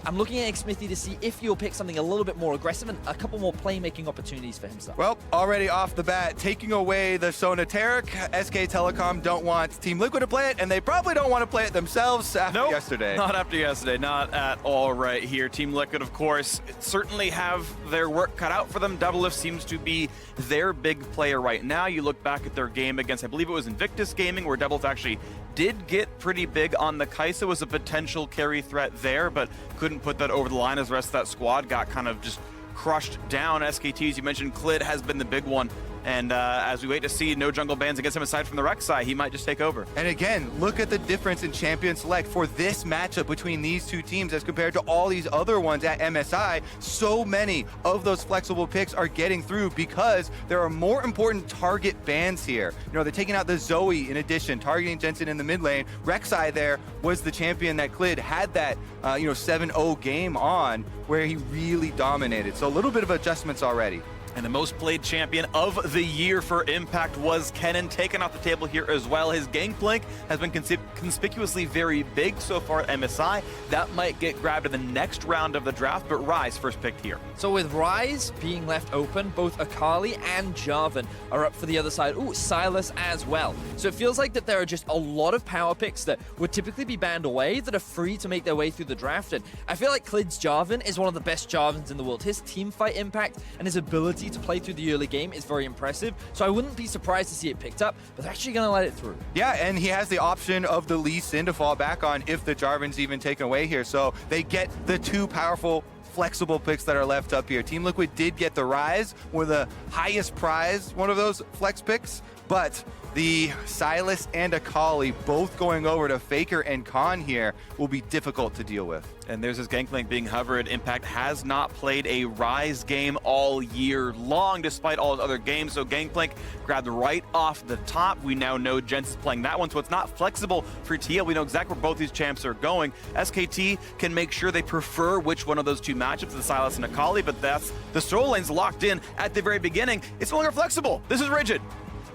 I'm looking at Smithy to see if he'll pick something a little bit more aggressive and a couple more playmaking opportunities for himself. Well, already off the bat, taking away the Sonateric, SK Telecom don't want Team Liquid to play it, and they probably don't want to play it themselves after yesterday. Not after yesterday, not at all right here. Team Liquid, of course, certainly have their work cut out for them. Doublelift seems to be their big player right now. You look back at their game against, I believe it was Invictus Gaming, where Doublelift actually did get pretty big on the Kaisa, was a potential carry threat there, but couldn't put that over the line as the rest of that squad got kind of just crushed down. SKT, as you mentioned, Klid has been the big one. And as we wait to see no jungle bans against him aside from the Rek'Sai, he might just take over. And again, look at the difference in champion select for this matchup between these two teams as compared to all these other ones at MSI. So many of those flexible picks are getting through because there are more important target bans here. You know, they're taking out the Zoe in addition, targeting Jensen in the mid lane. Rek'Sai there was the champion that Klid had that 7-0 game on where he really dominated. So a little bit of adjustments already. And the most played champion of the year for Impact was Kennen, taken off the table here as well. His Gangplank has been conspicuously very big so far at MSI. That might get grabbed in the next round of the draft, but Ryze first picked here. So with Ryze being left open, both Akali and Jarvan are up for the other side. Ooh, Sylas as well. So it feels like that there are just a lot of power picks that would typically be banned away that are free to make their way through the draft. And I feel like Klid's Jarvan is one of the best Jarvans in the world. His team fight impact and his ability to play through the early game is very impressive, so I wouldn't be surprised to see it picked up, but they're actually going to let it through. Yeah, and he has the option of the Lee Sin to fall back on if the Jarvan's even taken away here, so they get the two powerful flexible picks that are left up here. Team Liquid did get the Ryze, one of the highest prize, one of those flex picks, but the Sylas and Akali both going over to Faker and Khan here will be difficult to deal with. And there's this Gangplank being hovered. Impact has not played a Ryze game all year long, despite all his other games. So Gangplank grabbed right off the top. We now know Jensen's playing that one, so it's not flexible for TL. We know exactly where both these champs are going. SKT can make sure they prefer which one of those two matchups, the Sylas and Akali, but that's the solo lane's locked in at the very beginning. It's no longer flexible. This is rigid.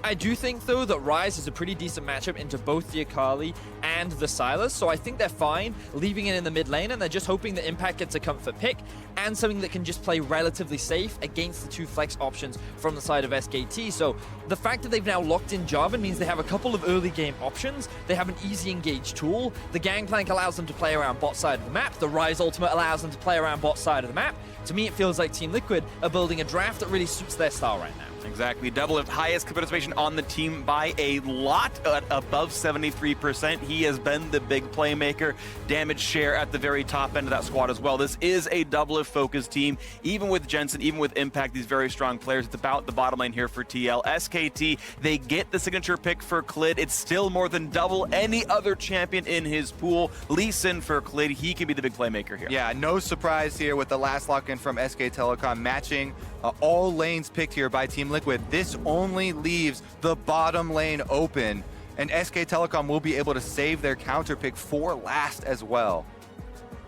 I do think, though, that Ryze is a pretty decent matchup into both the Akali and the Sylas, so I think they're fine leaving it in the mid lane, and they're just hoping that Impact gets a comfort pick and something that can just play relatively safe against the two flex options from the side of SKT. So the fact that they've now locked in Jarvan means they have a couple of early game options. They have an easy engage tool. The Gangplank allows them to play around bot side of the map. The Ryze ultimate allows them to play around bot side of the map. To me, it feels like Team Liquid are building a draft that really suits their style right now. Exactly. Doublelift, highest participation on the team by a lot, at above 73%. He has been the big playmaker. Damage share at the very top end of that squad as well. This is a Doublelift-focused team. Even with Jensen, even with Impact, these very strong players. It's about the bottom lane here for TL. SKT, they get the signature pick for Klid. It's still more than double any other champion in his pool. Lee Sin for Klid. He can be the big playmaker here. Yeah, no surprise here with the last lock-in from SK Telecom matching all lanes picked here by Team Liquid. This only leaves the bottom lane open, and SK Telecom will be able to save their counter pick for last as well.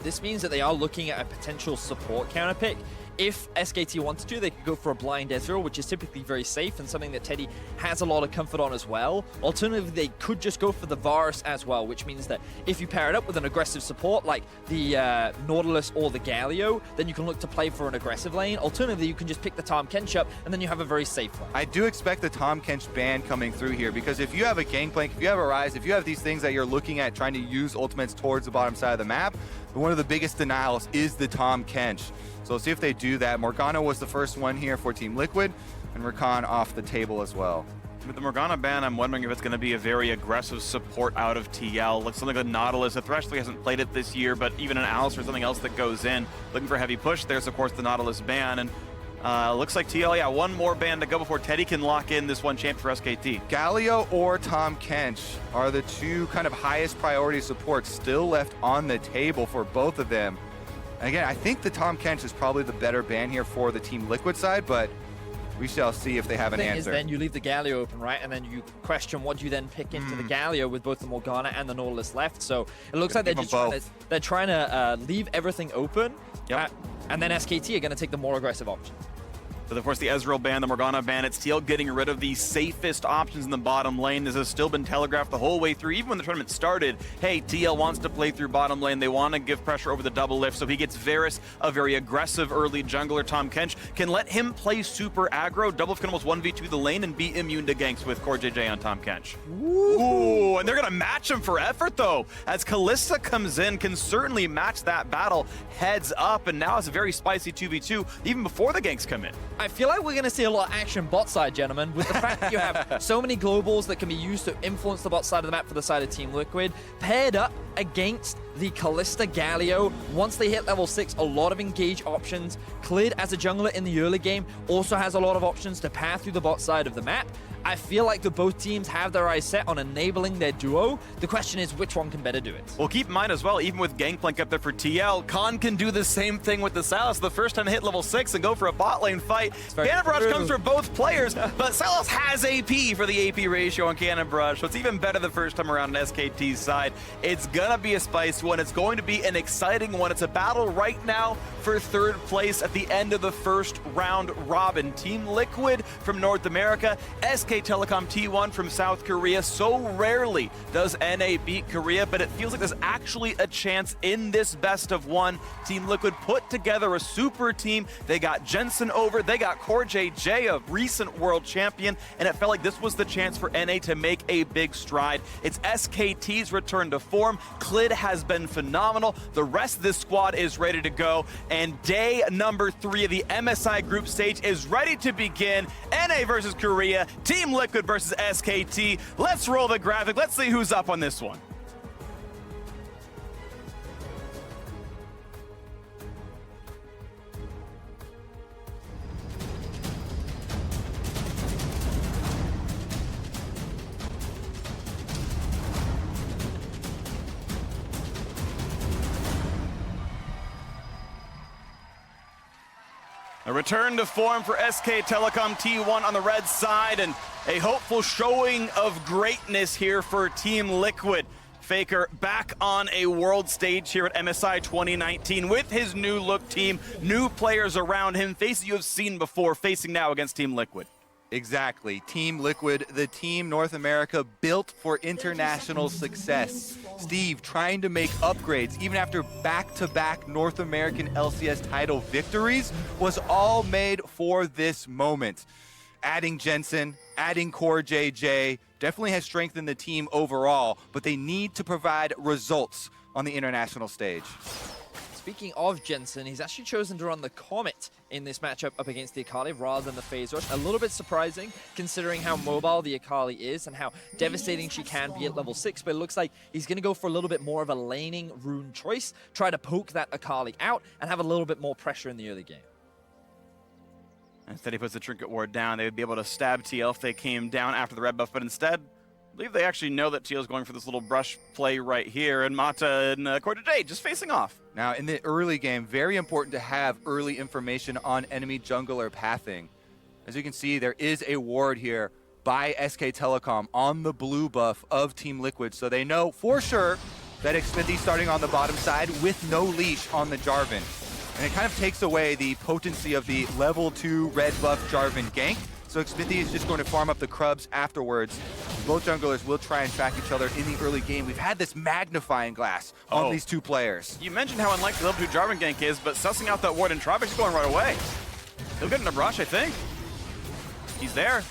This means that they are looking at a potential support counter pick. If SKT wanted to, they could go for a blind Ezreal, which is typically very safe and something that Teddy has a lot of comfort on as well. Alternatively, they could just go for the Varus as well, which means that if you pair it up with an aggressive support like the Nautilus or the Galio, then you can look to play for an aggressive lane. Alternatively, you can just pick the Tahm Kench up, and then you have a very safe one. I do expect the Tahm Kench ban coming through here, because if you have a Gangplank, if you have a Ryze, if you have these things that you're looking at trying to use ultimates towards the bottom side of the map, one of the biggest denials is the Tahm Kench. So we'll see if they do that. Morgana was the first one here for Team Liquid, and Rakan off the table as well. With the Morgana ban, I'm wondering if it's going to be a very aggressive support out of TL. Looks something like the Nautilus. The Thresh hasn't played it this year, but even an Alice or something else that goes in. Looking for a heavy push. There's, of course, the Nautilus ban. And looks like TL, yeah, one more ban to go before Teddy can lock in this one champ for SKT. Galio or Tahm Kench are the two kind of highest priority supports still left on the table for both of them. Again, I think the Tahm Kench is probably the better ban here for the Team Liquid side, but we shall see if they have an answer. The thing is, then you leave the Galio open, right? And then you question what you then pick into the Galio with both the Morgana and the Nautilus left. So it looks like they're trying to leave everything open. Yep. And then SKT are going to take the more aggressive option. But of course, the Ezreal ban, the Morgana ban, it's TL getting rid of the safest options in the bottom lane. This has still been telegraphed the whole way through. Even when the tournament started, hey, TL wants to play through bottom lane. They want to give pressure over the double lift. So he gets Varus, a very aggressive early jungler. Tahm Kench can let him play super aggro. Double lift can almost 1v2 the lane and be immune to ganks with Core JJ on Tahm Kench. Ooh, and they're going to match him for effort, though. As Kalista comes in, can certainly match that battle heads up. And now it's a very spicy 2v2, even before the ganks come in. I feel like we're going to see a lot of action bot side, gentlemen, with the fact that you have so many globals that can be used to influence the bot side of the map for the side of Team Liquid, paired up against the Kalista Galio. Once they hit level 6, a lot of engage options. Clid, as a jungler in the early game, also has a lot of options to path through the bot side of the map. I feel like the both teams have their eyes set on enabling their duo. The question is, which one can better do it? Well, keep in mind as well, even with Gangplank up there for TL, Khan can do the same thing with the Sylas. The first time to hit level 6 and go for a bot lane fight. Cannon Barrage comes for both players, but Sylas has AP for the AP ratio on Cannon Barrage, so it's even better the first time around on SKT's side. It's gonna be a spicy one. It's going to be an exciting one. It's a battle right now for third place at the end of the first round robin. Team Liquid from North America, SK Telecom T1 from South Korea. So rarely does NA beat Korea, but it feels like there's actually a chance in this best of one. Team Liquid put together a super team. They got Jensen over, they got Core JJ, a recent world champion, and it felt like this was the chance for NA to make a big stride. It's SKT's return to form. Clid has been phenomenal. The rest of this squad is ready to go, and day number 3 of the MSI Group stage is ready to begin. NA versus Korea, Team Liquid versus SKT. Let's roll the graphic. Let's see who's up on this one. A return to form for SK Telecom T1 on the red side, and a hopeful showing of greatness here for Team Liquid. Faker back on a world stage here at MSI 2019 with his new look team, new players around him, faces you have seen before, facing now against Team Liquid. Exactly. Team Liquid, the team North America built for international success. Steve trying to make upgrades even after back-to-back North American LCS title victories was all made for this moment. Adding Jensen, adding Core JJ, definitely has strengthened the team overall, but they need to provide results on the international stage. Speaking of Jensen, he's actually chosen to run the Comet in this matchup up against the Akali rather than the Phase Rush. A little bit surprising considering how mobile the Akali is and how devastating she can be at level 6, but it looks like he's going to go for a little bit more of a laning rune choice, try to poke that Akali out and have a little bit more pressure in the early game. Instead he puts the Trinket Ward down. They would be able to stab TL if they came down after the red buff, but instead, I believe they actually know that TL is going for this little brush play right here, and Mata and Core JJ just facing off. Now, in the early game, very important to have early information on enemy jungler pathing. As you can see, there is a ward here by SK Telecom on the blue buff of Team Liquid, so they know for sure that Xmithie's starting on the bottom side with no leash on the Jarvan. And it kind of takes away the potency of the level 2 red buff Jarvan gank. So Xmithie is just going to farm up the Krubs afterwards. Both junglers will try and track each other in the early game. We've had this magnifying glass on these two players. You mentioned how unlikely the level 2 Jarvan gank is, but sussing out that ward and Travix going right away. He'll get in a brush, I think. He's there.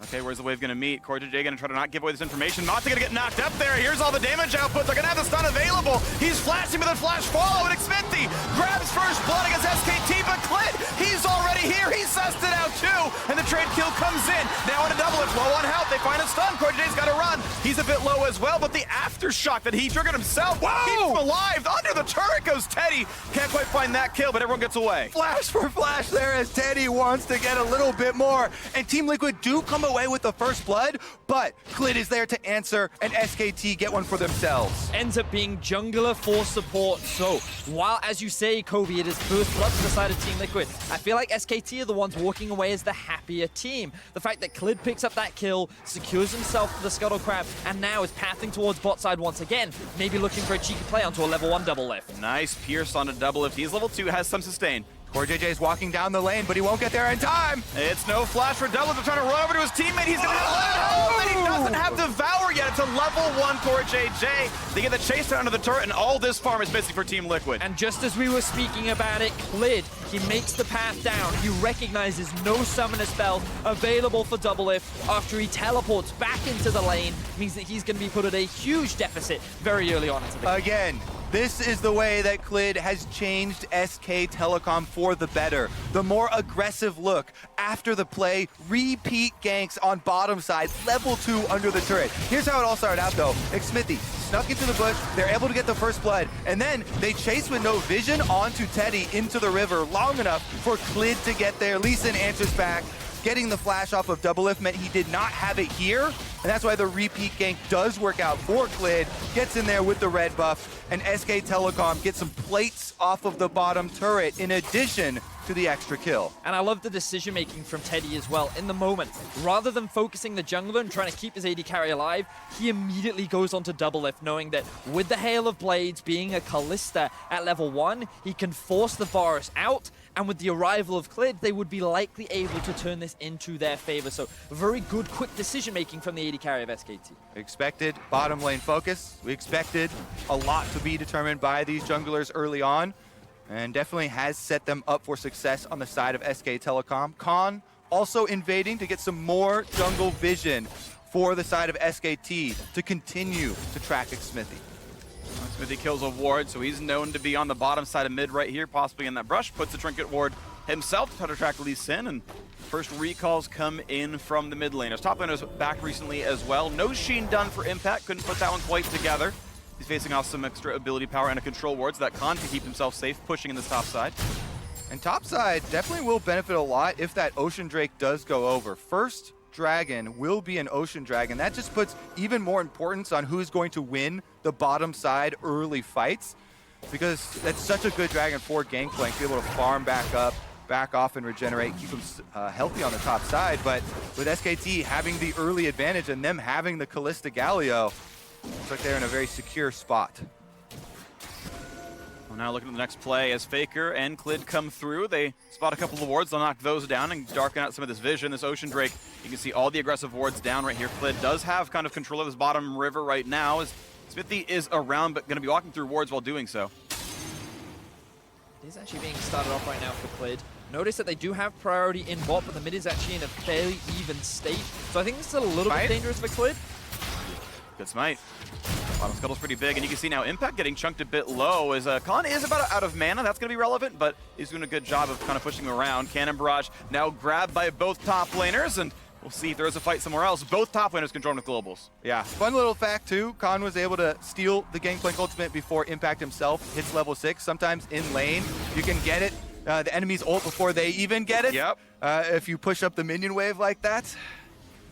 Okay, where's the wave gonna meet? Core JJ gonna try to not give away this information. Mata gonna get knocked up there. Here's all the damage output. They're gonna have the stun available. He's flashing with a flash follow, and Xmithie grabs first blood against SKT, but Clint, he's already here. He sussed it out too, and the trade kill comes in. Now on a double, it's low on health. They find a stun. Core JJ's gotta run. He's a bit low as well, but the aftershock that he triggered himself keeps him alive. Under the turret goes Teddy. Can't quite find that kill, but everyone gets away. Flash for flash there as Teddy wants to get a little bit more. And Team Liquid do come away with the first blood, but Clid is there to answer, and SKT get one for themselves. Ends up being jungler for support. So while, as you say, Kobe, it is first blood to the side of Team Liquid, I feel like SKT are the ones walking away as the happier team. The fact that Clid picks up that kill, secures himself the Scuttle Crab, and now is pathing towards bot side once again, maybe looking for a cheeky play onto a level 1 double lift. Nice pierce on a double lift. He's level 2, has some sustain. Core JJ is walking down the lane, but he won't get there in time. It's no flash for Double. They're trying to run over to his teammate. He's going to let home, and he doesn't have Devour yet. It's a level 1 Core JJ. They get the chase down to the turret, and all this farm is missing for Team Liquid. And just as we were speaking about it, Clid, he makes the path down. He recognizes no summoner spell available for Doublelift after he teleports back into the lane. Means that he's going to be put at a huge deficit very early on into the game. Again, this is the way that Clid has changed SK Telecom for the better. The more aggressive look after the play, repeat ganks on bottom side, level 2 under the turret. Here's how it all started out though. Xmithy snuck into the bush, they're able to get the first blood, and then they chase with no vision onto Teddy into the river long enough for Clid to get there. Lee Sin answers back. Getting the flash off of Doublelift meant he did not have it here, and that's why the repeat gank does work out for Clid. Gets in there with the red buff, and SK Telecom gets some plates off of the bottom turret in addition to the extra kill. And I love the decision making from Teddy as well. In the moment, rather than focusing the jungler and trying to keep his AD carry alive, he immediately goes on to Doublelift, knowing that with the Hail of Blades being a Callista at level 1, he can force the Varus out, and with the arrival of Clid, they would be likely able to turn this into their favor. So very good, quick decision making from the AD carry of SKT. We expected bottom lane focus. We expected a lot to be determined by these junglers early on, and definitely has set them up for success on the side of SK Telecom. Khan also invading to get some more jungle vision for the side of SKT to continue to track Xmithy. Smithy kills a ward, so he's known to be on the bottom side of mid right here, possibly in that brush. Puts the trinket ward himself to try to track Lee Sin, and first recalls come in from the mid laners. Top laner's back recently as well. No Sheen done for Impact, couldn't put that one quite together. He's facing off some extra ability power and a control ward, so that Khan can keep himself safe, pushing in this top side. And top side definitely will benefit a lot if that Ocean Drake does go over. First dragon will be an Ocean Dragon. That just puts even more importance on who's going to win the bottom side early fights, because that's such a good dragon for Gangplank to be able to farm back up, back off and regenerate, keep them healthy on the top side. But with SKT having the early advantage and them having the Callista Galio, looks like they're in a very secure spot. Well, now looking at the next play as Faker and Clid come through. They spot a couple of wards. They'll knock those down and darken out some of this vision. This Ocean Drake, you can see all the aggressive wards down right here. Clid does have kind of control of his bottom river right now, as Smithy is around, but going to be walking through wards while doing so. It is actually being started off right now for Clid. Notice that they do have priority in bot, but the mid is actually in a fairly even state. So I think this is a little bit dangerous for Clid. Good smite. Bottom scuttle's pretty big, and you can see now Impact getting chunked a bit low as Khan is about out of mana. That's going to be relevant, but he's doing a good job of kind of pushing around. Cannon Barrage now grabbed by both top laners, and we'll see if there is a fight somewhere else. Both top laners can join with globals. Yeah, fun little fact too, Khan was able to steal the Gangplank ultimate before Impact himself hits level 6. Sometimes in lane, you can get it, the enemy's ult before they even get it. Yep. If you push up the minion wave like that.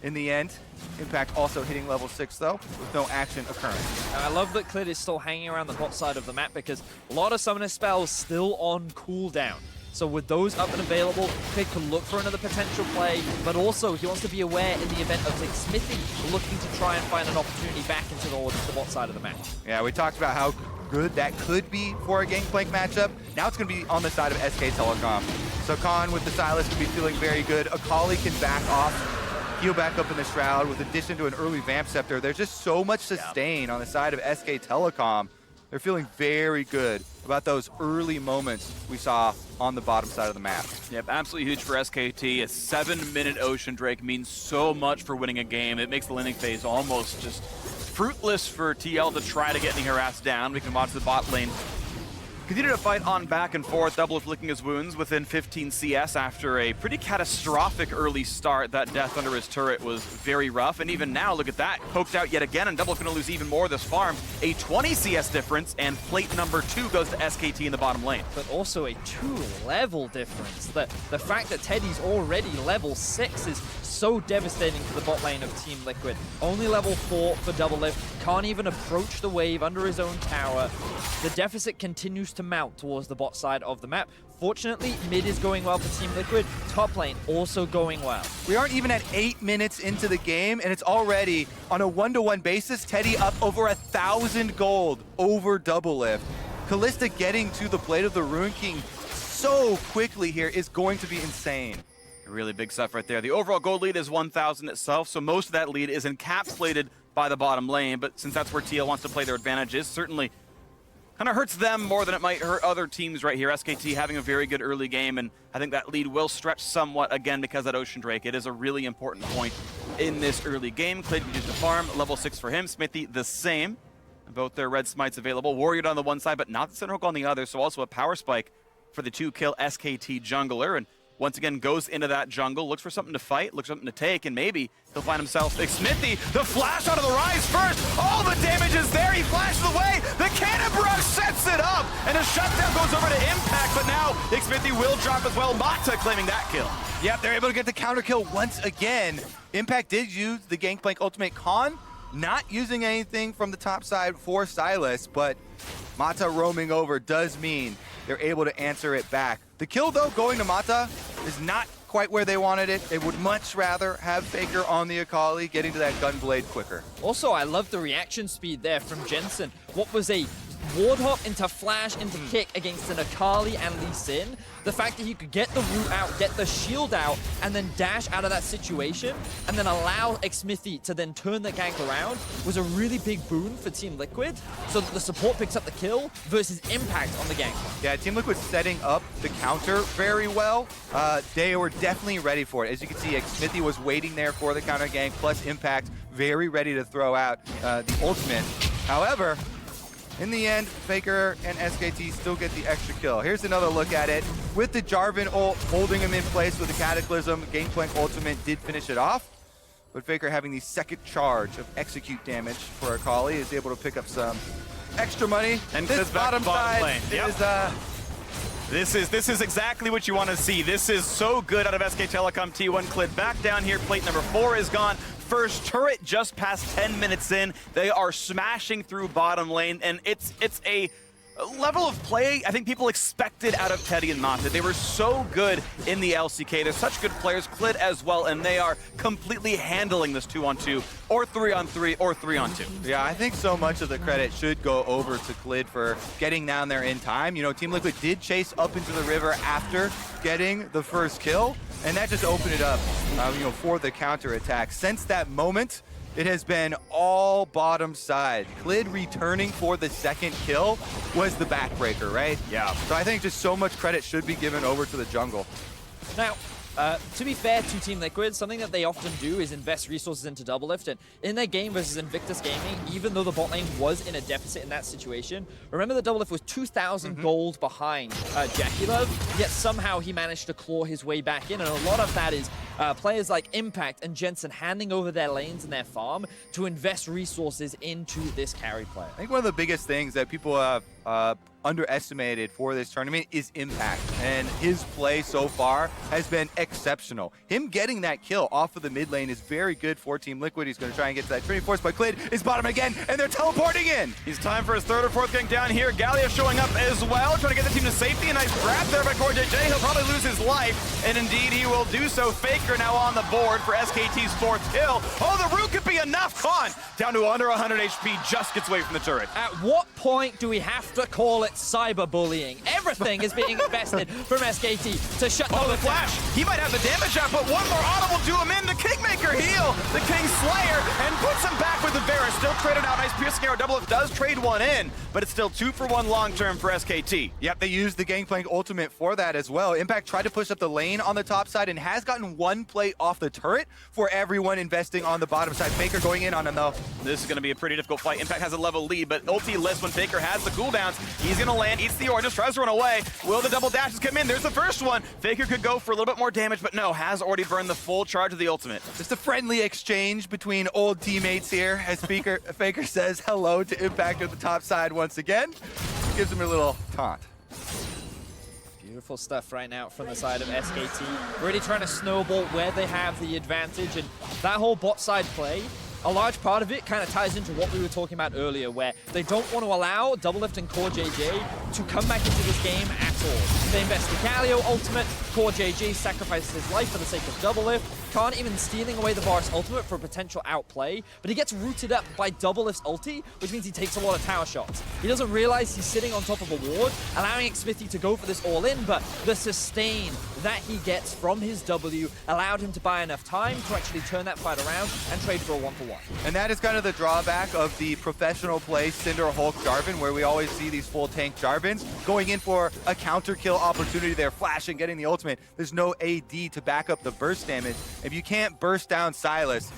In the end, Impact also hitting level 6 though, with no action occurring. And I love that Clid is still hanging around the bot side of the map, because a lot of summoner spells still on cooldown. So with those up and available, Clid can look for another potential play, but also he wants to be aware in the event of like Smithy looking to try and find an opportunity back into the bot side of the map. Yeah, we talked about how good that could be for a Gangplank matchup. Now it's going to be on the side of SK Telecom. So Khan with the Silas can be feeling very good. Akali can back off, heal back up in the Shroud with addition to an early Vamp Scepter. There's just so much sustain on the side of SK Telecom. They're feeling very good about those early moments we saw on the bottom side of the map. Yep, absolutely huge for SKT. A 7-minute Ocean Drake means so much for winning a game. It makes the laning phase almost just fruitless for TL to try to get any harassed down. We can watch the bot lane continue to fight on back and forth. Doublelift licking his wounds within 15 CS after a pretty catastrophic early start. That death under his turret was very rough. And even now, look at that. Poked out yet again, and Doublelift going to lose even more this farm. A 20 CS difference, and plate number 2 goes to SKT in the bottom lane. But also a 2-level difference. The fact that Teddy's already level 6 is so devastating for the bot lane of Team Liquid. Only level 4 for Doublelift. Can't even approach the wave under his own tower. The deficit continues to mount towards the bot side of the map. Fortunately, mid is going well for Team Liquid. Top lane also going well. We aren't even at 8 minutes into the game, and it's already on a 1-to-1 basis. Teddy up over 1,000 gold over Doublelift. Callista getting to the Blade of the Ruin King so quickly here is going to be insane. Really big stuff right there. The overall gold lead is 1,000 itself, so most of that lead is encapsulated by the bottom lane, but since that's where TL wants to play their advantages, certainly kind of hurts them more than it might hurt other teams right here. SKT having a very good early game, and I think that lead will stretch somewhat again because of that Ocean Drake. It is a really important point in this early game. Clay continues to farm, level 6 for him. Smithy the same. Both their red smites available. Warrior on the one side, but not the Center Hook on the other, so also a power spike for the 2-kill SKT jungler. And once again, goes into that jungle, looks for something to fight, looks for something to take, and maybe he'll find himself Smithy. The flash out of the Rise first. All the damage is there. He flashes away. The cannon barrage sets it up, and a shutdown goes over to Impact, but now Smithy will drop as well. Mata claiming that kill. Yep, they're able to get the counter kill once again. Impact did use the Gangplank ultimate. Khan not using anything from the top side for Sylas, but Mata roaming over does mean they're able to answer it back. The kill, though, going to Mata is not quite where they wanted it. They would much rather have Faker on the Akali, getting to that Gunblade quicker. Also, I love the reaction speed there from Jensen. What was a ward hop into flash into kick against an Akali and Lee Sin. The fact that he could get the root out, get the shield out, and then dash out of that situation, and then allow Xmithy to then turn the gank around was a really big boon for Team Liquid, so that the support picks up the kill versus Impact on the gank. Yeah, Team Liquid setting up the counter very well. They were definitely ready for it. As you can see, Xmithy was waiting there for the counter gank, plus Impact very ready to throw out the ultimate. However, in the end, Faker and SKT still get the extra kill. Here's another look at it. With the Jarvan ult holding him in place with the Cataclysm, Gangplank ultimate did finish it off. But Faker having the second charge of execute damage for Akali is able to pick up some extra money. And this bottom side lane. Yep. is This is exactly what you want to see. This is so good out of SK Telecom. T1 Clid back down here. Plate number 4 is gone. First turret just past 10 minutes in. They are smashing through bottom lane, and it's a level of play I think people expected out of Teddy and Mata. They were so good in the LCK. They're such good players, Clid as well, and they are completely handling this 2-on-2 or 3-on-3 or 3-on-2. Yeah, I think so much of the credit should go over to Clid for getting down there in time. You know, Team Liquid did chase up into the river after getting the first kill, and that just opened it up, for the counter attack. Since that moment, it has been all bottom side. Clid returning for the second kill was the backbreaker, right? Yeah. So I think just so much credit should be given over to the jungle. Now, to be fair to Team Liquid, something that they often do is invest resources into Doublelift, and in their game versus Invictus Gaming, even though the bot lane was in a deficit in that situation, remember that Doublelift was 2,000 gold behind Jackie Love, yet somehow he managed to claw his way back in, and a lot of that is players like Impact and Jensen handing over their lanes and their farm to invest resources into this carry player. I think one of the biggest things that people have underestimated for this tournament is Impact, and his play so far has been exceptional. Him getting that kill off of the mid lane is very good for Team Liquid. He's going to try and get to that Trinity Force, but Clid is bottom again, and they're teleporting in. He's time for his third or fourth gank down here. Gallia showing up as well, trying to get the team to safety. A nice grab there by CoreJJ. He'll probably lose his life, and indeed he will do so. Faker now on the board for SKT's fourth kill. Oh, the root could be enough. Khan down to under 100 HP, just gets away from the turret. At what point do we have to call it cyberbullying? Everything is being invested from SKT to shut down the flash. He might have the damage out, but one more auto will do him in. The Kingmaker heal, the King Slayer, and puts him back with the Varus. Still traded out. Nice piercing arrow. Doublelift does trade one in, but it's still 2 for 1 long term for SKT. Yep, they used the Gangplank ultimate for that as well. Impact tried to push up the lane on the top side and has gotten one play off the turret for everyone investing on the bottom side. Faker going in on him though. This is going to be a pretty difficult fight. Impact has a level lead, but ulti list when Faker has the cooldowns. He's going to land, eats the Origins, tries to run away. Will the double dashes come in? There's the first one. Faker could go for a little bit more damage, but no, has already burned the full charge of the ultimate. Just a friendly exchange between old teammates here as Faker says hello to Impact at the top side once again. Gives him a little taunt. Beautiful stuff right now from the side of SKT. Really trying to snowball where they have the advantage, and that whole bot side play, a large part of it kind of ties into what we were talking about earlier, where they don't want to allow Doublelift and CoreJJ to come back into this game at all. They invest the Galio ultimate, Core JJ sacrifices his life for the sake of double lift, Khan even stealing away the Varus ultimate for a potential outplay, but he gets rooted up by double lift's ulti, which means he takes a lot of tower shots. He doesn't realize he's sitting on top of a ward, allowing Smithy to go for this all-in, but the sustain that he gets from his W allowed him to buy enough time to actually turn that fight around and trade for a 1-for-1. And that is kind of the drawback of the professional play Cinder Hulk Jarvan, where we always see these full tank Jarvans going in for a counter kill opportunity there, flashing, getting the ultimate. There's no AD to back up the burst damage. If you can't burst down Silas,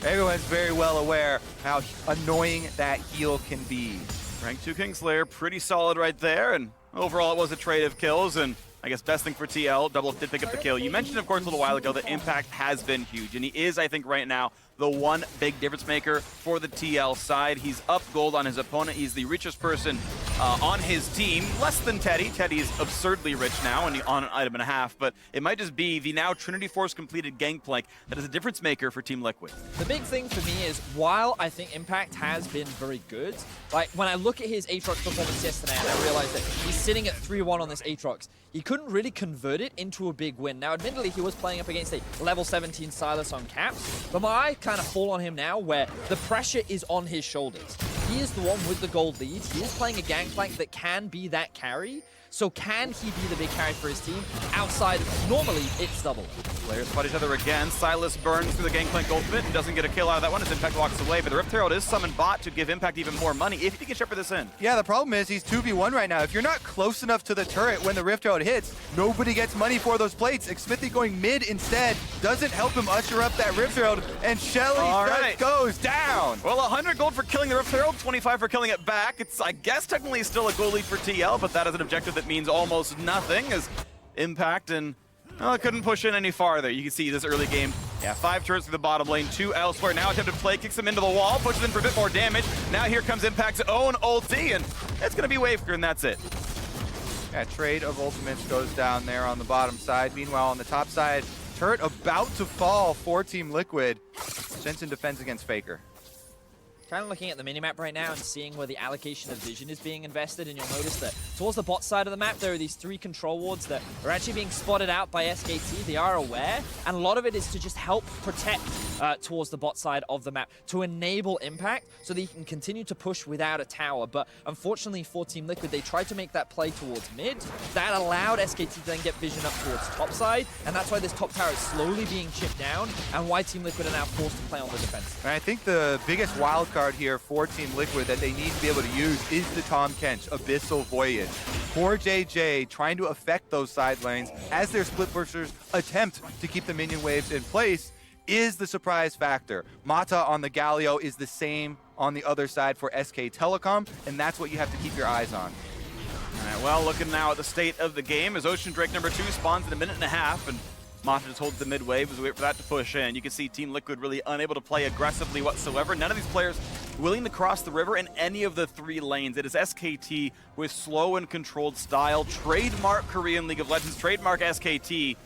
everyone's very well aware how annoying that heal can be. Rank 2 Kingslayer, pretty solid right there, and overall it was a trade of kills, and I guess best thing for TL, Double did pick up the kill. You mentioned, of course, a little while ago that impact has been huge, and he is, I think, right now, the one big difference maker for the TL side. He's up gold on his opponent. He's the richest person on his team, less than Teddy. Teddy's absurdly rich now and on an item and a half, but it might just be the now Trinity Force completed Gangplank that is a difference maker for Team Liquid. The big thing for me is, while I think Impact has been very good, like when I look at his Aatrox performance yesterday and I realize that he's sitting at 3-1 on this Aatrox, he couldn't really convert it into a big win. Now, admittedly, he was playing up against a level 17 Silas on caps, but my eye kind of fall on him now where the pressure is on his shoulders. He is the one with the gold lead. He is playing a Gangplank that can be that carry. So can he be the big carry for his team outside of normally it's double? Players spot each other again. Silas burns through the Gangplank ultimate and doesn't get a kill out of that one as Impact walks away, but the Rift Herald is summoned bot to give Impact even more money if he can shepherd this in. Yeah, the problem is he's 2v1 right now. If you're not close enough to the turret when the Rift Herald hits, nobody gets money for those plates. Smithy going mid instead doesn't help him usher up that Rift Herald, and Shelly goes down. Well, 100 gold for killing the Rift Herald, 25 for killing it back. It's, I guess, technically still a goal lead for TL, but that is an objective that means almost nothing as Impact and couldn't push in any farther. You can see this early game. Yeah, 5 turrets through the bottom lane, 2 elsewhere. Now attempted play, kicks him into the wall, pushes in for a bit more damage. Now here comes Impact's own ulti, and it's going to be Waveker, and that's it. Yeah, trade of ultimates goes down there on the bottom side. Meanwhile, on the top side, turret about to fall for Team Liquid. Jensen defends against Faker. Kind of looking at the minimap right now and seeing where the allocation of vision is being invested, and you'll notice that towards the bot side of the map, there are these 3 control wards that are actually being spotted out by SKT. They are aware, and a lot of it is to just help protect towards the bot side of the map, to enable Impact so that he can continue to push without a tower. But unfortunately for Team Liquid, they tried to make that play towards mid. That allowed SKT to then get vision up towards top side, and that's why this top tower is slowly being chipped down, and why Team Liquid are now forced to play on the defense. And I think the biggest wild card here for Team Liquid that they need to be able to use is the Tahm Kench Abyssal Voyage. Core JJ trying to affect those side lanes as their split pushers attempt to keep the minion waves in place is the surprise factor. Mata on the Galio is the same on the other side for SK Telecom, and that's what you have to keep your eyes on. All right, well, looking now at the state of the game as Ocean Drake number 2 spawns in a minute and a half, and Mata just holds the mid wave as we wait for that to push in. You can see Team Liquid really unable to play aggressively whatsoever. None of these players willing to cross the river in any of the 3 lanes. It is SKT with slow and controlled style, trademark Korean League of Legends, trademark SKT,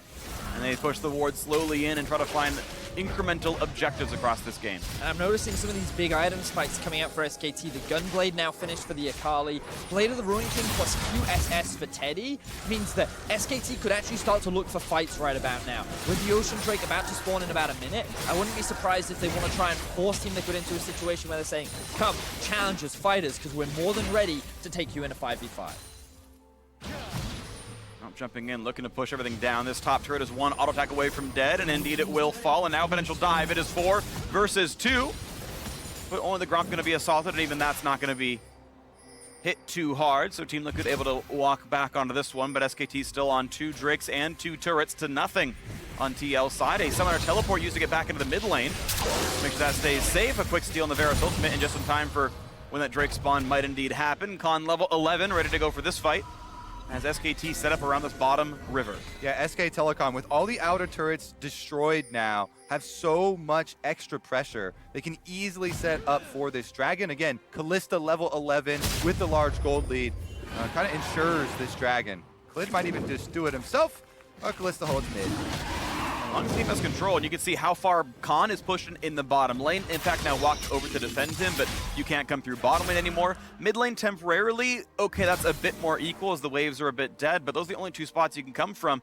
and they push the ward slowly in and try to find incremental objectives across this game. And I'm noticing some of these big item spikes coming out for SKT. The Gunblade now finished for the Akali. Blade of the Ruin King plus QSS for Teddy means that SKT could actually start to look for fights right about now. With the Ocean Drake about to spawn in about a minute, I wouldn't be surprised if they want to try and force Team Liquid into a situation where they're saying, come, challengers, fighters, because we're more than ready to take you in a 5v5. Jumping in, looking to push everything down. This top turret is 1 auto attack away from dead, and indeed it will fall. And now potential dive. It is 4 versus 2. But only the Gromp going to be assaulted, and even that's not going to be hit too hard. So Team Liquid able to walk back onto this one, but SKT still on 2 Drakes and 2 turrets to nothing on TL side. A Summoner Teleport used to get back into the mid lane. Make sure that stays safe. A quick steal on the Varus ultimate, and just in time for when that Drake spawn might indeed happen. Khan level 11, ready to go for this fight as SKT set up around this bottom river. Yeah, SK Telecom, with all the outer turrets destroyed now, have so much extra pressure. They can easily set up for this dragon. Again, Kalista level 11 with the large gold lead kind of ensures this dragon. Khalid might even just do it himself, or Kalista holds mid. As long as the team has control, and you can see how far Khan is pushed in the bottom lane. Impact now walked over to defend him, but You can't come through bottom lane anymore. Mid lane temporarily, okay, that's a bit more equal as the waves are a bit dead, but those are the only 2 spots you can come from.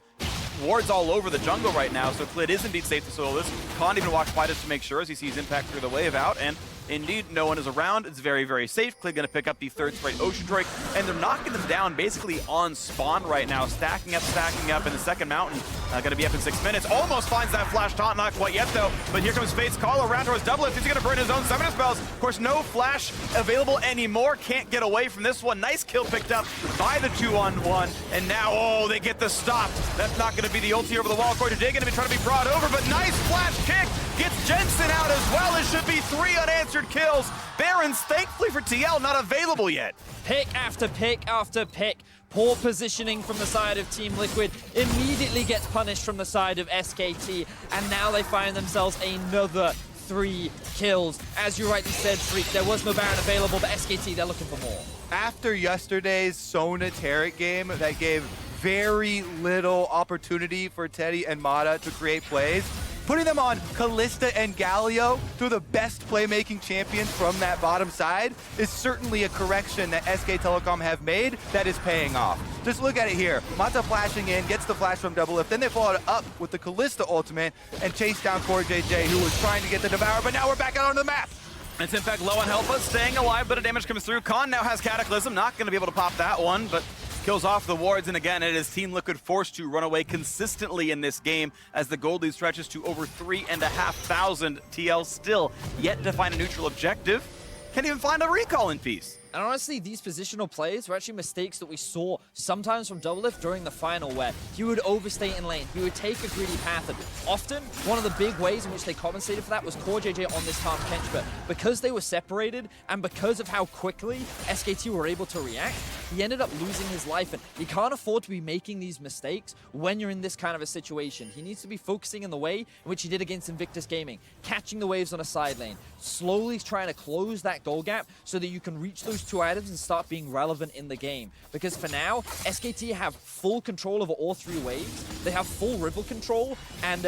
Wards all over the jungle right now, so Clid is indeed safe to solo this. Khan even walks by just to make sure as he sees Impact through the wave out, and indeed, no one is around. It's very, very safe. Clid gonna pick up the 3rd straight Ocean Drake, and they're knocking them down basically on spawn right now, stacking up, and the second mountain gonna be up in 6 minutes. Almost finds that flash taunt, not quite yet though, but here comes Fate's call around towards Doublelift. He's gonna burn his own summoner spells. Of course, no flash available anymore. Can't get away from this one. Nice kill picked up by the 2-on-1, and now, oh, they get the stop. That's not gonna be the ulti over the wall. Cortejay gonna be trying to be brought over, but nice flash kick. Gets Jensen out as well. It should be 3 unanswered kills. Barons, thankfully for TL, not available yet. Pick after pick after pick. Poor positioning from the side of Team Liquid immediately gets punished from the side of SKT, and now they find themselves another 3 kills. As you rightly said, Freak, there was no Baron available, but SKT, they're looking for more. After yesterday's Sona Taric game that gave very little opportunity for Teddy and Mata to create plays, putting them on Kalista and Galio, 2 of the best playmaking champions from that bottom side, is certainly a correction that SK Telecom have made that is paying off. Just look at it here. Mata flashing in, gets the flash from Doublelift, then they followed up with the Kalista ultimate and chased down Cortejay, who was trying to get the Devour, but now we're back out on the map. It's in fact low on health, but staying alive, but a damage comes through. Khan now has Cataclysm, not going to be able to pop that one, but kills off the wards, and again, it is Team Liquid forced to run away consistently in this game as the gold lead stretches to over 3,500. TL still yet to find a neutral objective. Can't even find a recall in peace. And honestly, these positional plays were actually mistakes that we saw sometimes from Doublelift during the final, where he would overstay in lane, he would take a greedy path, and often one of the big ways in which they compensated for that was Cortejay on this Tahm Kench, but because they were separated and because of how quickly SKT were able to react, he ended up losing his life, and you can't afford to be making these mistakes when you're in this kind of a situation. He needs to be focusing in the way in which he did against Invictus Gaming, catching the waves on a side lane, slowly trying to close that goal gap so that you can reach those 2 items and start being relevant in the game. Because for now, SKT have full control over all 3 waves, they have full river control, and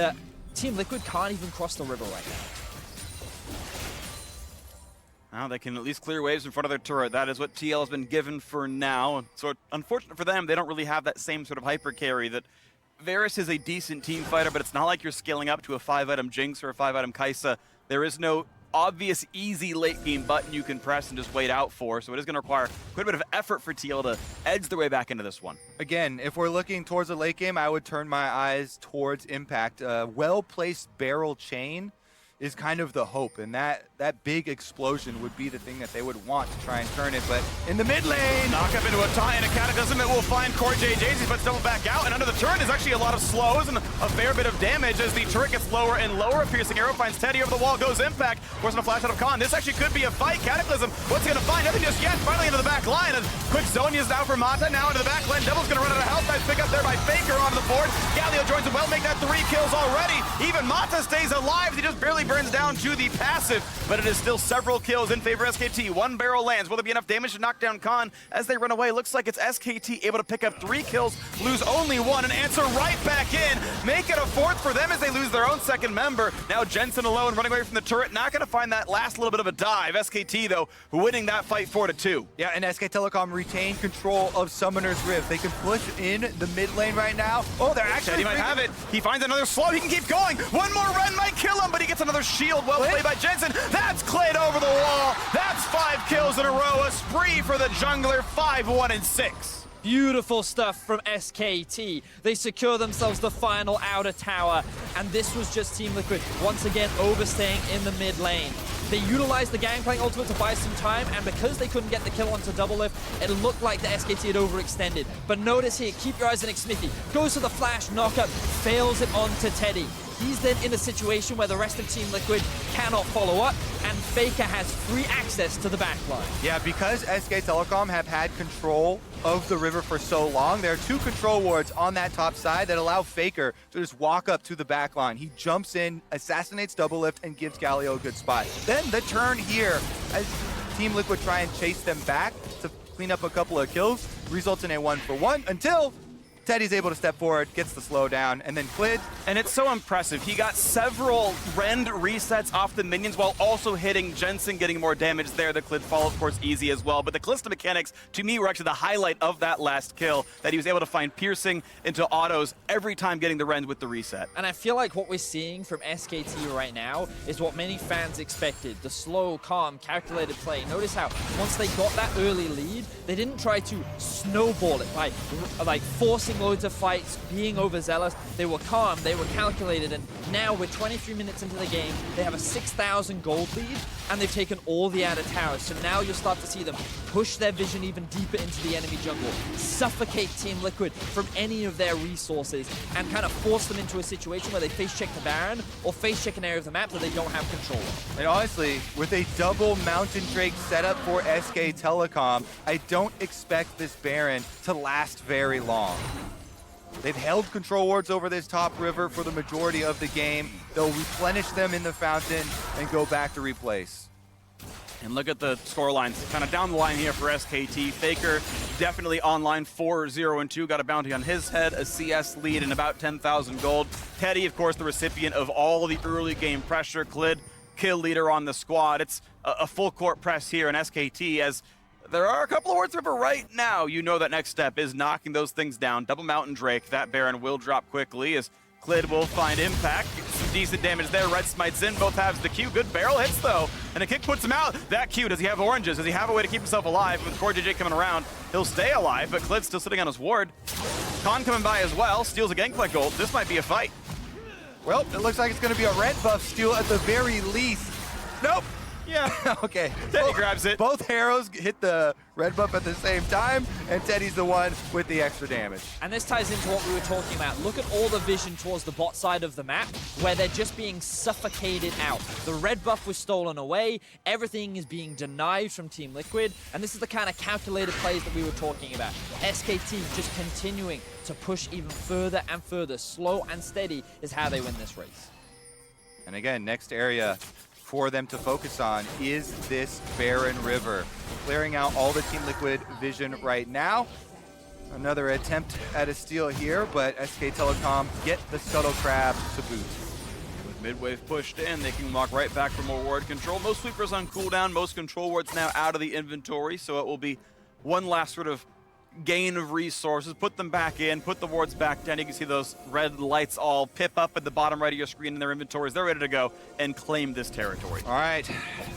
Team Liquid can't even cross the river right now. Now they can at least clear waves in front of their turret. That is what TL has been given for now. So unfortunate for them, they don't really have that same sort of hyper carry that Varus is a decent team fighter, but it's not like you're scaling up to a 5-item Jinx or a 5-item Kai'Sa. There is no obvious, easy late game button you can press and just wait out for, so it is going to require quite a bit of effort for TL to edge their way back into this one. Again, if we're looking towards the late game, I would turn my eyes towards Impact. Well-placed barrel chain is kind of the hope, and that big explosion would be the thing that they would want to try and turn it, but in the mid lane! Knock up into a tie and a Cataclysm. It will find Cortejay. But double back out, and under the turret is actually a lot of slows and a fair bit of damage as the turret gets lower and lower. A piercing arrow finds Teddy over the wall, goes Impact, forcing a flash out of Khan. This actually could be a fight. Cataclysm, what's he gonna find? Nothing just yet. Finally into the back line. A quick Zonia's now for Mata, now into the back line. Devil's gonna run out of health. Nice pick up there by Faker onto the board. Galio joins him well, make that 3 kills already. Even Mata stays alive. He just barely burns down to the passive, but it is still several kills in favor of SKT. 1 barrel lands. Will there be enough damage to knock down Khan as they run away? Looks like it's SKT able to pick up 3 kills, lose only 1, and answer right back in. Make it a 4th for them as they lose their own 2nd member. Now Jensen alone running away from the turret. Not going to find that last little bit of a dive. SKT, though, winning that fight 4-2. Yeah, and SK Telecom retain control of Summoner's Rift. They can push in the mid lane right now. Oh, they're actually... He might have it. He finds another slow. He can keep going. 1 more run might kill him, but he gets another shield. Well played by Jensen. That's Clade over the wall. That's 5 kills in a row. A spree for the jungler. 5-1-6. Beautiful stuff from SKT. They secure themselves the final outer tower, and this was just Team Liquid once again overstaying in the mid lane. They utilized the Gangplank ultimate to buy some time, and because they couldn't get the kill onto Doublelift, it looked like the SKT had overextended. But notice here, keep your eyes on Xmithy. Goes to the flash knockup, fails it onto Teddy. He's then in a situation where the rest of Team Liquid cannot follow up, and Faker has free access to the backline. Yeah, because SK Telecom have had control of the river for so long, there are 2 control wards on that top side that allow Faker to just walk up to the backline. He jumps in, assassinates Doublelift, and gives Galio a good spot. Then the turn here, as Team Liquid try and chase them back to clean up a couple of kills, results in a 1-for-1 until Teddy's able to step forward, gets the slowdown, and then Clid. And it's so impressive. He got several rend resets off the minions while also hitting Jensen, getting more damage there. The Clid fall, of course, easy as well. But the Callista mechanics, to me, were actually the highlight of that last kill, that he was able to find piercing into autos every time getting the rend with the reset. And I feel like what we're seeing from SKT right now is what many fans expected. The slow, calm, calculated play. Notice how once they got that early lead, they didn't try to snowball it by like forcing loads of fights, being overzealous. They were calm, they were calculated, and now we're 23 minutes into the game. They have a 6,000 gold lead, and they've taken all the outer towers. So now you'll start to see them push their vision even deeper into the enemy jungle, suffocate Team Liquid from any of their resources, and kind of force them into a situation where they face check the Baron or face check an area of the map that they don't have control of. And honestly, with a double Mountain Drake setup for SK Telecom, I don't expect this Baron to last very long. They've held control wards over this top river for the majority of the game. They'll replenish them in the fountain and go back to replace. And look at the score lines kind of down the line here for SKT. Faker definitely online 4-0-2, got a bounty on his head, a CS lead and about 10,000 gold. Teddy, of course, the recipient of all the early game pressure. Clid, kill leader on the squad. It's a full court press here in SKT as there are a couple of wards river right now. You know that next step is knocking those things down. Double Mountain Drake, that Baron will drop quickly as Clid will find impact. Some decent damage there. Red smites in, both halves the Q. Good barrel hits though, and a kick puts him out. That Q, does he have oranges? Does he have a way to keep himself alive? With Core JJ coming around, he'll stay alive, but Clid's still sitting on his ward. Khan coming by as well, steals a Gangplank gold. This might be a fight. Well, it looks like it's going to be a red buff steal at the very least. Nope. Yeah. Okay. Teddy grabs it. Both Harrows hit the red buff at the same time, and Teddy's the one with the extra damage. And this ties into what we were talking about. Look at all the vision towards the bot side of the map, where they're just being suffocated out. The red buff was stolen away, everything is being denied from Team Liquid, and this is the kind of calculated plays that we were talking about. SKT just continuing to push even further and further. Slow and steady is how they win this race. And again, next area for them to focus on is this Baron River. Clearing out all the Team Liquid vision right now. Another attempt at a steal here, but SK Telecom get the Scuttle Crab to boot. With mid-wave pushed in, they can walk right back for more ward control. Most sweepers on cooldown, most control wards now out of the inventory, so it will be one last sort of gain of resources, put them back in, put the wards back down. You can see those red lights all pip up at the bottom right of your screen in their inventories. They're ready to go and claim this territory. All right,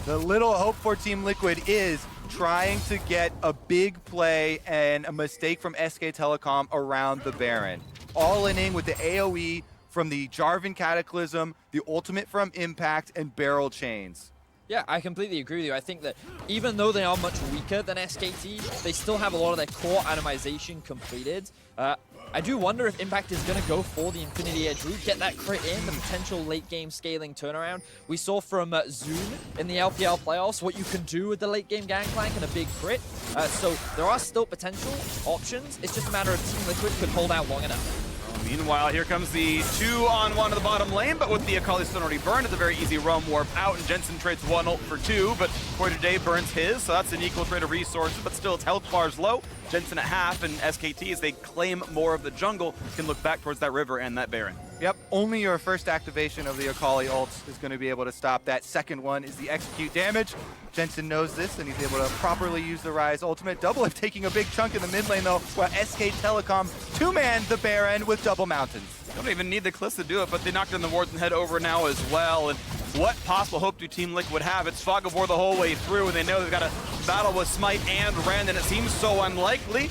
the little hope for Team Liquid is trying to get a big play and a mistake from SK Telecom around the Baron. All in with the AoE from the Jarvan Cataclysm, the ultimate from Impact, and barrel chains. Yeah, I completely agree with you. I think that even though they are much weaker than SKT, they still have a lot of their core itemization completed. I do wonder if Impact is going to go for the Infinity Edge route, get that crit in, the potential late game scaling turnaround. We saw from Zoom in the LPL playoffs what you can do with the late game Gangplank and a big crit. So there are still potential options. It's just a matter of Team Liquid could hold out long enough. Meanwhile, here comes the 2-on-1 to the bottom lane, but with the Akali Stone already burned, it's a very easy roam warp out, and Jensen trades one ult for two, but Quarter Day burns his, so that's an equal trade of resources, but still its health bar's low. Jensen at half, and SKT, as they claim more of the jungle, can look back towards that river and that Baron. Yep, only your first activation of the Akali ult is going to be able to stop that. Second one is the execute damage. Jensen knows this, and he's able to properly use the Rise ultimate. Doublelift taking a big chunk in the mid lane, though, while SK Telecom two-man the Baron with double mountains. Don't even need the Cliffs to do it, but they knocked in the wards and head over now as well. And what possible hope do Team Liquid have? It's Fog of War the whole way through, and they know they've got to battle with Smite and Rend, and it seems so unlikely.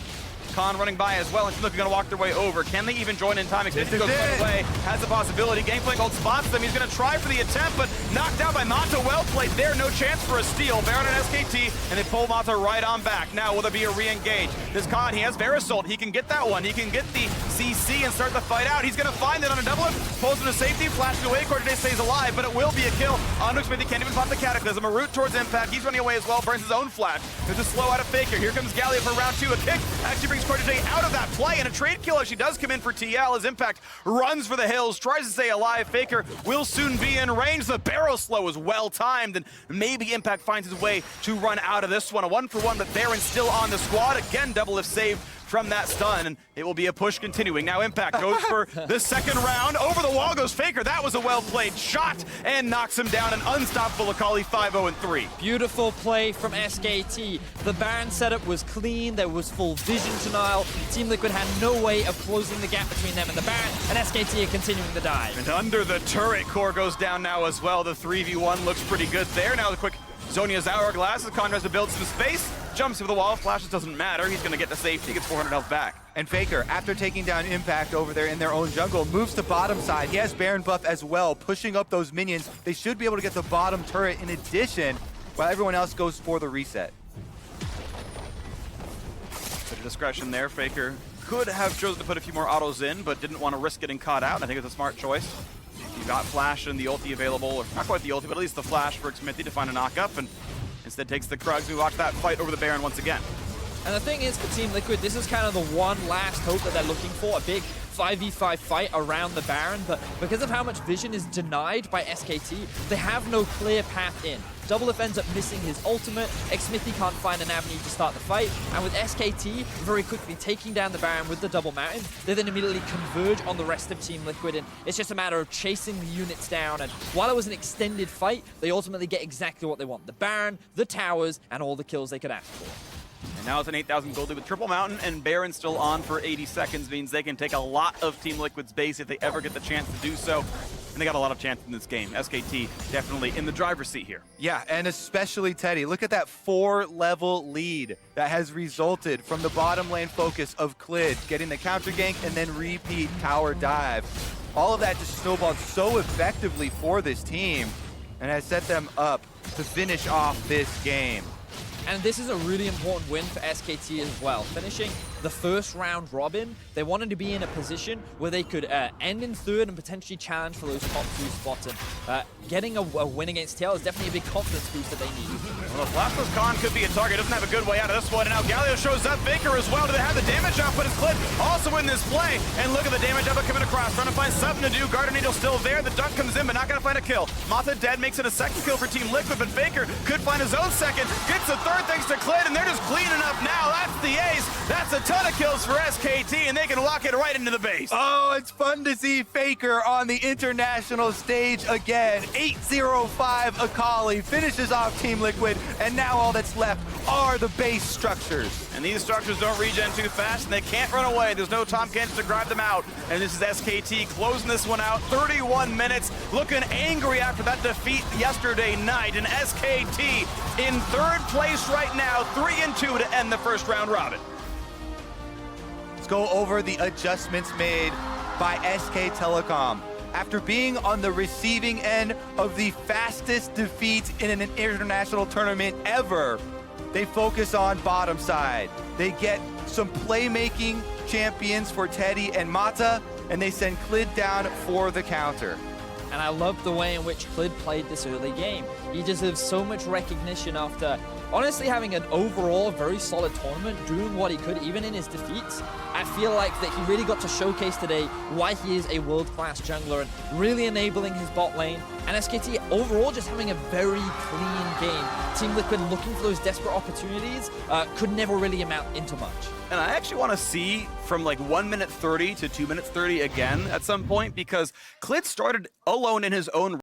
Khan running by as well, and Team Liquid going to walk their way over. Can they even join in time? Expedition goes right away, has the possibility. Gangplank ult spots them. He's going to try for the attempt, but knocked out by Mata. Well played there. No chance for a steal. Baron and SKT, and they pull Mata right on back. Now, will there be a re-engage? This Khan, he has Verisult. He can get that one. He can get the CC and start the fight out. He's going to find it on a double up, pulls him to safety, flashes away. Corday stays alive, but it will be a kill. Onyx maybe can't even pop the Cataclysm. A route towards Impact. He's running away as well. Burns his own flash. There's a slow out of Faker. Here comes Gallia for round two. A kick actually brings Corday out of that play, and a trade kill actually does come in for TL as Impact runs for the hills, tries to stay alive. Faker will soon be in range. The barrel slow is well timed, and maybe Impact finds his way to run out of this one. A 1-for-1, but Baron still on the squad. Again, double if saved from that stun, and it will be a push continuing. Now Impact goes for the second round. Over the wall goes Faker. That was a well-played shot and knocks him down. An unstoppable Akali 5-0-3. Beautiful play from SKT. The Baron setup was clean. There was full vision denial. Team Liquid had no way of closing the gap between them and the Baron, and SKT are continuing the dive. And under the turret, core goes down now as well. The 3v1 looks pretty good there. Now the quick Zhonya's Hourglass as Con tries to build some space. Jumps over the wall, flashes, doesn't matter. He's gonna get to safety, gets 400 health back. And Faker, after taking down Impact over there in their own jungle, moves to bottom side. He has Baron buff as well, pushing up those minions. They should be able to get the bottom turret in addition, while everyone else goes for the reset. Bit of discretion there. Faker could have chosen to put a few more autos in, but didn't want to risk getting caught out. I think it's a smart choice. You got Flash and the ulti available, or not quite the ulti, but at least the Flash for Xmithie to find a knock-up, and instead takes the Krugs. We watch that fight over the Baron once again. And the thing is, for Team Liquid, this is kind of the one last hope that they're looking for, a big 5v5 fight around the Baron, but because of how much vision is denied by SKT, they have no clear path in. Doublelift ends up missing his ultimate, Xmithie can't find an avenue to start the fight, and with SKT very quickly taking down the Baron with the double mountain, they then immediately converge on the rest of Team Liquid, and it's just a matter of chasing the units down, and while it was an extended fight, they ultimately get exactly what they want. The Baron, the towers, and all the kills they could ask for. And now it's an 8,000 gold lead with Triple Mountain, and Baron still on for 80 seconds, means they can take a lot of Team Liquid's base if they ever get the chance to do so. And they got a lot of chances in this game. SKT definitely in the driver's seat here. Yeah, and especially Teddy. Look at that 4-level lead that has resulted from the bottom lane focus of Clid, getting the counter gank and then repeat tower dive. All of that just snowballed so effectively for this team and has set them up to finish off this game. And this is a really important win for SKT as well. Finishing the first round robin, they wanted to be in a position where they could end in third and potentially challenge for those top 2 spots. And getting a win against TL is definitely a big confidence boost that they need. Well, the Flashless Khan could be a target. Doesn't have a good way out of this one. And now Galio shows up. Faker as well. Do they have the damage output? Is Clid also in this play? And look at the damage output coming across. Trying to find something to do. Garden Needle still there. The dunk comes in, but not going to find a kill. Mata dead makes it a second kill for Team Liquid, but Faker could find his own second. Gets the third thanks to Clid, and they're just cleaning up now. That's the ace. That's a ton of kills for SKT, and they can lock it right into the base. Oh, it's fun to see Faker on the international stage again. 805 Akali finishes off Team Liquid, and now all that's left are the base structures. And these structures don't regen too fast, and they can't run away. There's no Tom Kent to grab them out. And this is SKT closing this one out. 31 minutes, looking angry after that defeat yesterday night. And SKT in third place right now, 3-2 to end the first round robin. Let's go over the adjustments made by SK Telecom. After being on the receiving end of the fastest defeat in an international tournament ever, they focus on bottom side. They get some playmaking champions for Teddy and Mata, and they send Clid down for the counter. And I love the way in which Clid played this early game. He deserves so much recognition after honestly having an overall very solid tournament, doing what he could even in his defeats. I feel like that he really got to showcase today why he is a world-class jungler and really enabling his bot lane. And SKT overall just having a very clean game. Team Liquid looking for those desperate opportunities could never really amount into much. And I actually want to see from like 1 minute 30 to 2 minutes 30 again at some point, because Clid started alone in his own